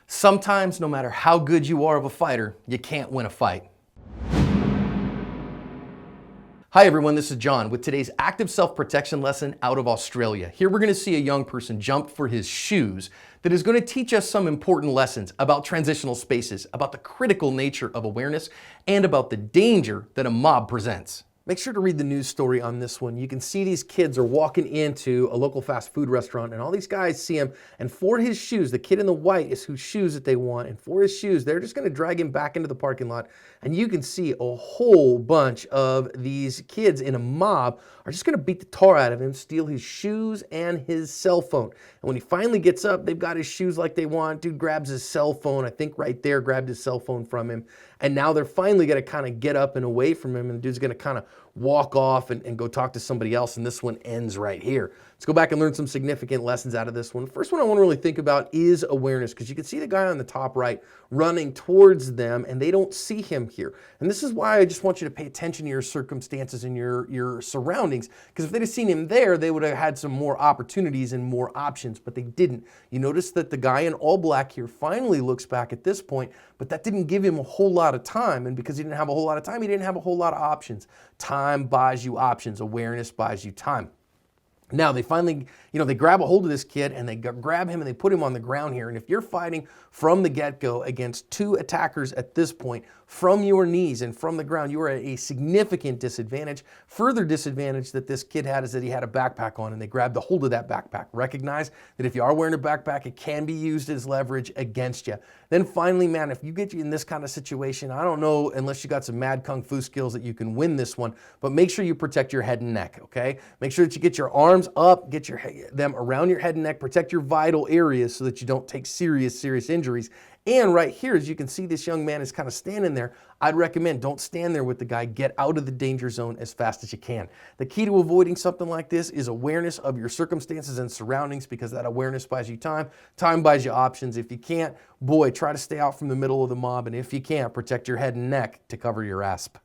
Sometimes, no matter how good you are of a fighter, you can't win a fight. Hi everyone, this is John with today's active self-protection lesson out of Australia. Here we're going to see a young person jump for his shoes that is going to teach us some important lessons about transitional spaces, about the critical nature of awareness, and about the danger that a mob presents. Make sure to read the news story on this one. You can see these kids are walking into a local fast food restaurant and all these guys see him, and for his shoes, the kid in the white is whose shoes that they want, and for his shoes, they're just gonna drag him back into the parking lot, and you can see a whole bunch of these kids in a mob are just gonna beat the tar out of him, steal his shoes and his cell phone. And when he finally gets up, they've got his shoes like they want. Dude grabs his cell phone, I think right there, grabbed his cell phone from him. And now they're finally gonna kind of get up and away from him, and the dude's gonna kind of walk off and go talk to somebody else, and this one ends right here. Let's go back and learn some significant lessons out of this one. First one I want to really think about is awareness, because you can see the guy on the top right running towards them and they don't see him here. And this is why I just want you to pay attention to your circumstances and your surroundings, because if they'd have seen him there, they would have had some more opportunities and more options, but they didn't. You notice that the guy in all black here finally looks back at this point, but that didn't give him a whole lot of time, and because he didn't have a whole lot of time, he didn't have a whole lot of options. Time buys you options. Awareness buys you time. Now they finally, they grab a hold of this kid and they grab him and they put him on the ground here. And if you're fighting from the get-go against two attackers at this point, from your knees and from the ground, you are at a significant disadvantage. Further disadvantage that this kid had is that he had a backpack on and they grabbed a hold of that backpack. Recognize that if you are wearing a backpack, it can be used as leverage against you. Then finally, man, if you get you in this kind of situation, I don't know, unless you got some mad kung fu skills that you can win this one, but make sure you protect your head and neck, okay? Make sure that you get your arms up, get them around your head and neck, protect your vital areas so that you don't take serious injuries. And right here, as you can see, this young man is kind of standing there. I'd recommend don't stand there with the guy. Get out of the danger zone as fast as you can. The key to avoiding something like this is awareness of your circumstances and surroundings, because that awareness buys you time. Time buys you options. If you can't, boy, try to stay out from the middle of the mob. And if you can't, protect your head and neck to cover your asp.